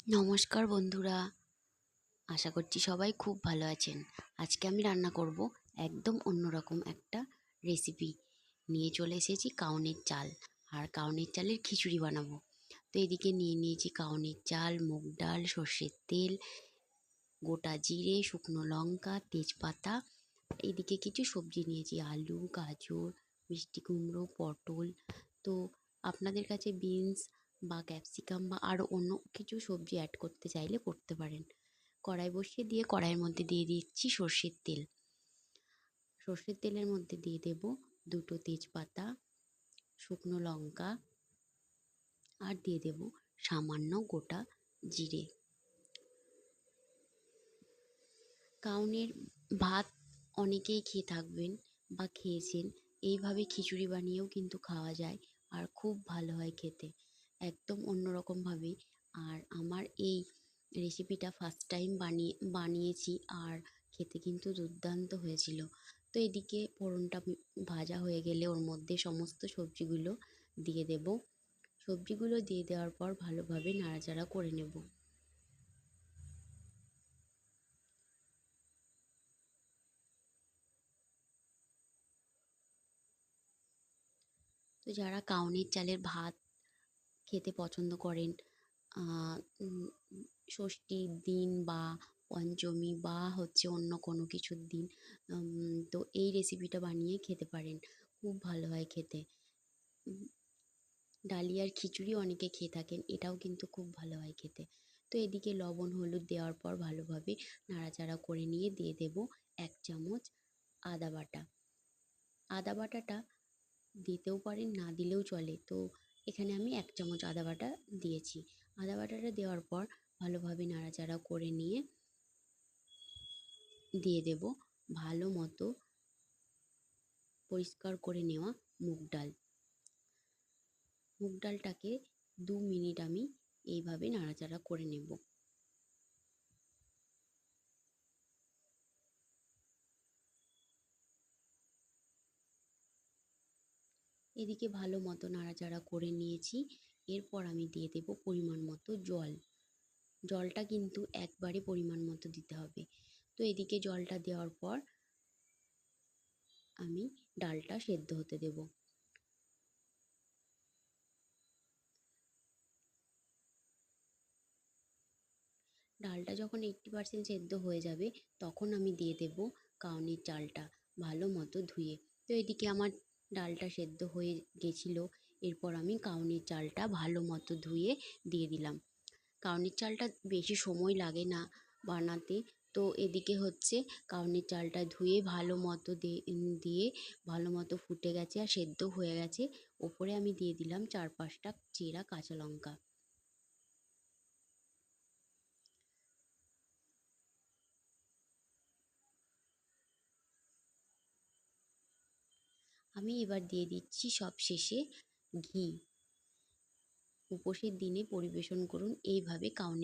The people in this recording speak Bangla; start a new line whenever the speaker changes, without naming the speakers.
নমস্কার বন্ধুরা, আশা করছি সবাই খুব ভালো আছেন। আজকে আমি রান্না করব একদম অন্যরকম একটা রেসিপি নিয়ে চলে এসেছি। কাউনের চাল আর কাউনের চালের খিচুড়ি বানাবো। তো এদিকে নিয়ে নিয়েছি কাউনের চাল, মুগ ডাল, সর্ষের তেল, গোটা জিরে, শুকনো লঙ্কা, তেজপাতা। এদিকে কিছু সবজি নিয়েছি, আলু, গাজর, মিষ্টি কুমড়ো, পটল। তো আপনাদের কাছে বিনস বা ক্যাপসিকাম বা আরও অন্য কিছু সবজি অ্যাড করতে চাইলে করতে পারেন। কড়াই বসিয়ে দিয়ে কড়াইয়ের মধ্যে দিয়ে দিচ্ছি সর্ষের তেল। সর্ষের তেলের মধ্যে দিয়ে দেব দুটো তেজপাতা, শুকনো লঙ্কা আর দিয়ে দেব সামান্য গোটা জিরে। কাউনের ভাত অনেকেই খেয়ে থাকবেন বা খেয়েছেন। এইভাবে খিচুড়ি বানিয়েও কিন্তু খাওয়া যায় আর খুব ভালো হয় খেতে, একদম অন্যরকমভাবে। আর আমার এই রেসিপিটা ফার্স্ট টাইম বানিয়েছি আর খেতে কিন্তু দুর্দান্ত হয়েছিল। তো এদিকে ফোড়নটা ভাজা হয়ে গেলে ওর মধ্যে সমস্ত সবজিগুলো দিয়ে দেব। সবজিগুলো দিয়ে দেওয়ার পর ভালোভাবে নাড়াচাড়া করে নেব। তো যারা কাউনের চালের ভাত খেতে পছন্দ করেন, আহ, উম, ষষ্ঠীর দিন বা পঞ্চমী বা অন্য কোনো কিছুর দিন, তো এই রেসিপিটা বানিয়ে খেতে পারেন, খুব ভালো হয় খেতে। উম, ডালিয়ার খিচুড়ি অনেকে খেয়ে থাকেন, এটাও কিন্তু খুব ভালো হয় খেতে। তো এদিকে লবণ হলুদ দেওয়ার পর ভালোভাবে নাড়াচাড়া করে নিয়ে দিয়ে দেব 1 চামচ আদা বাটা। আদা বাটাটা দিতেও পারেন, না দিলেও চলে। তো এখানে আমি 1 চামচ আদা বাটা দিয়েছি। আদা বাটাটা দেওয়ার পর ভালোভাবে নাড়াচাড়া করে নিয়ে দিয়ে দেব ভালো মতো পরিষ্কার করে নেওয়া মুগ ডাল। মুগ ডালটাকে 2 মিনিট আমি এইভাবে নাড়াচাড়া করে নেব। এদিকে ভালো মতো নাড়াচাড়া করে নিয়েছি। এরপর আমি দিয়ে দেব পরিমাণ মতো জল। জলটা কিন্তু একবারে পরিমাণ মতো দিতে হবে। তো এদিকে জলটা দেওয়ার পর আমি ডালটা সেদ্ধ হতে দেব। ডালটা যখন 80% সেদ্ধ হয়ে যাবে তখন আমি দিয়ে দেব কাউনের চালটা ভালো মতো ধুয়ে। তো এদিকে আমার ডালটা সেদ্ধ হয়ে গেছিলো। এরপর আমি কাউনের চালটা ভালো মতো ধুয়ে দিয়ে দিলাম। কাউনের চালটা বেশি সময় লাগে না বানাতে। তো এদিকে কাউনের চালটা ধুয়ে ভালো মতো দিয়ে ভালো মতো ফুটে গেছে আর সেদ্ধ হয়ে গেছে। ওপরে আমি দিয়ে দিলাম 4-5টা চেরা কাঁচা লঙ্কা। আমি এবার দিয়ে দিচ্ছি সব শেষে ঘি। উপোসের দিনে পরিবেশন করুন এইভাবে কাউনের